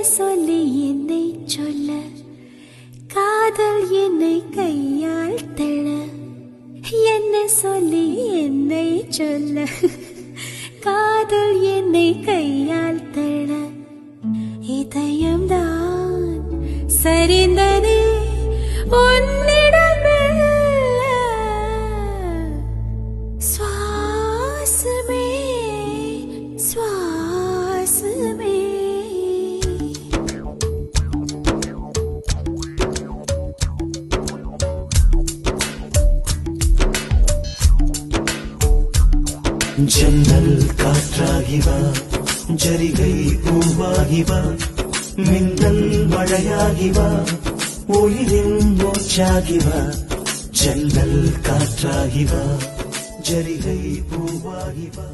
சொல்லி என்னை சொல்ல காதல் என்னை கையால் தள்ள என்ன சொல்லி என்னை சொல்ல காதல் என்னை கையால் தள்ள இதயம்தான் சரிந்ததே உன்னிடமே சுவாசமே சுவாசமே ஜன்னல் காற்றாகிவா ஜரிகை பூவாகிவா மின்னல் மழையாகிவா உயிரின் மூச்சாகிவா ஜன்னல் காற்றாகிவா ஜரிகை பூவாகிவா